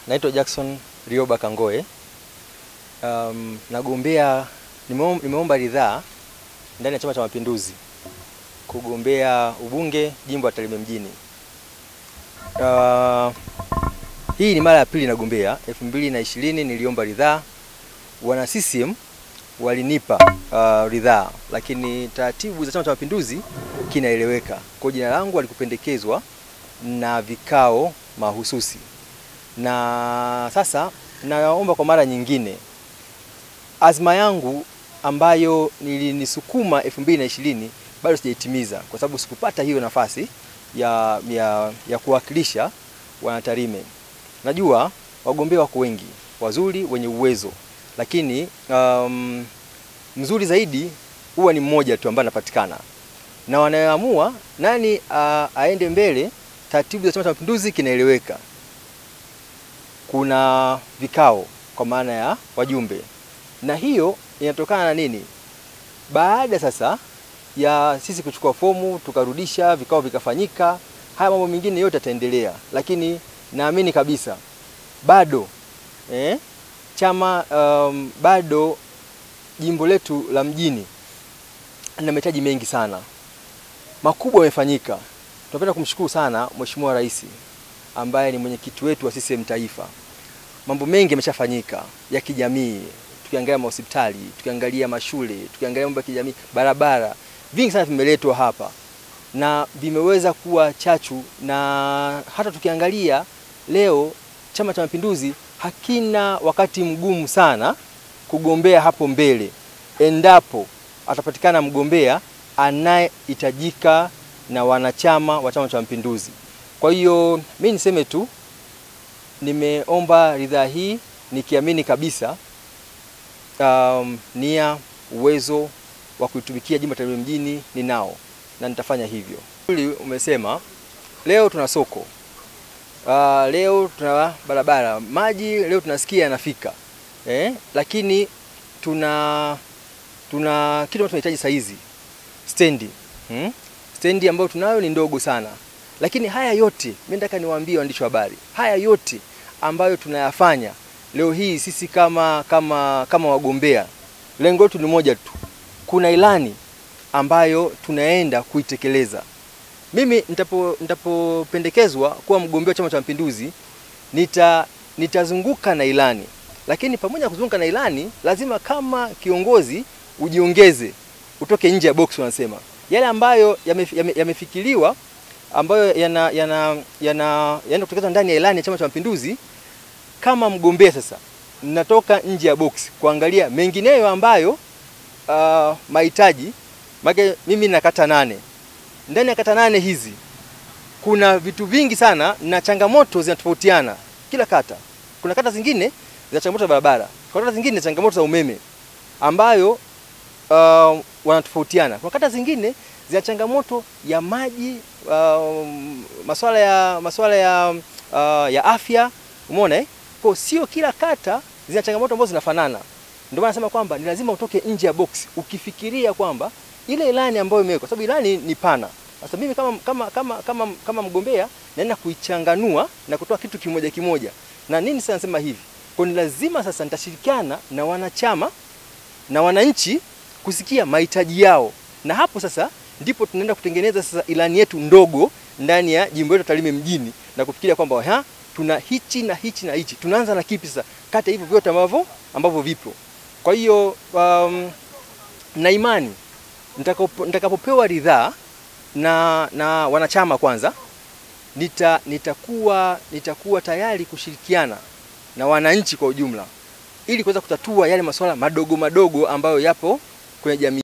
Naitwa Jackson Rioba Kangoe. Nagombea, nimeomba ridhaa ndani ya Chama cha Mapinduzi kugombea ubunge jimbo la Tarime mjini. Hii ni mara ya pili nagombea. 2020 niliomba ridhaa, wana CCM walinipa ridhaa, lakini taratibu za Chama cha Mapinduzi kinaeleweka. Kwa jina langu alikupendekezwa na vikao mahususi. Na sasa naomba kwa mara nyingine, azma yangu ambayo nilinisukuma 2020 bado sijaitimiza, kwa sababu sikupata hiyo nafasi ya kuwakilisha wana Tarime. Najua wagombea wako wengi wazuri wenye uwezo, lakini mzuri zaidi huwa ni mmoja tu ambaye anapatikana, na wanaamua nani aende mbele. Taratibu za Chama cha Mapinduzi kinaeleweka. Kuna vikao kwa maana ya wajumbe, na hiyo inatokana na nini? Baada sasa ya sisi kuchukua fomu tukarudisha, vikao vikafanyika, haya mambo mengine yote yataendelea. Lakini naamini kabisa bado chama bado jimbo letu la mjini lina mahitaji mengi sana, makubwa yamefanyika. Tunapenda kumshukuru sana Mheshimiwa Rais ambaye ni mwenyekiti wetu wa CCM taifa. Mambo mengi yameshafanyika ya kijamii, tukiangalia hospitali, tukiangalia mashule, tukiangalia mambo ya kijamii, barabara, vingi sana vimeletwa hapa na vimeweza kuwa chachu. Na hata tukiangalia leo Chama cha Mapinduzi hakina wakati mgumu sana kugombea hapo mbele, endapo atapatikana mgombea anayehitajika na wanachama wa Chama cha Mapinduzi. Kwa hiyo mimi niseme tu, nimeomba ridhaa hii nikiamini kabisa nia, uwezo wa kuitumikia jimbo la Tarime mjini ninao, na nitafanya hivyo. Umesema leo tuna soko, leo tuna barabara, maji leo tunasikia yanafika, lakini tuna kitu ambacho tunahitaji saa hizi, stendi. Stendi ambayo tunayo ni ndogo sana. Lakini haya yote, mimi nataka niwaambie waandishi wa habari, haya yote ambayo tunayafanya leo hii sisi kama wagombea, lengo letu ni moja tu. Kuna ilani ambayo tunaenda kuitekeleza. Mimi nitapopendekezwa kuwa mgombea wa Chama cha Mapinduzi, nitazunguka na ilani. Lakini pamoja na kuzunguka na ilani, lazima kama kiongozi ujiongeze, utoke nje ya box wanasema. Yale ambayo yamefikiriwa, ambayo yana kutekelezwa ndani ya ilani ya Chama cha Mapinduzi, kama mgombea sasa natoka nje ya box kuangalia mengineyo ambayo mahitaji. Maana mimi na kata 8. Ndani ya kata 8 hizi kuna vitu vingi sana na changamoto zinatofautiana kila kata. Kuna kata zingine zina changamoto za barabara, kuna kata zingine changamoto za umeme ambayo wanatofautiana. Kuna kata zingine zina changamoto ya maji, masuala ya afya, umeona Kwa sio kila kata zina changamoto ambazo zinafanana. Ndio maana nasema kwamba ni lazima utoke nje ya box ukifikiria kwamba ile ilani ambayo imewekwa, sababu ilani ni pana. Sasa mimi kama mgombea naenda kuichanganua na kutoa kitu kimoja kimoja. Na nini sasa nasema hivi? Kwa ni lazima sasa nitashirikiana na wanachama na wananchi kusikia mahitaji yao. Na hapo sasa ndipo tunaenda kutengeneza sasa ilani yetu ndogo ndani ya jimbo letu Tarime mjini, na kufikiria kwamba tuna hichi na hichi na hichi. Tunaanza na kipi sasa kata hivyo vyote ambavyo vipo. Kwa hiyo na imani nitakapopewa ridhaa na wanachama kwanza, nitakuwa tayari kushirikiana na wananchi kwa ujumla ili kuweza kutatua yale masuala madogo ambayo yapo kwenye jamii.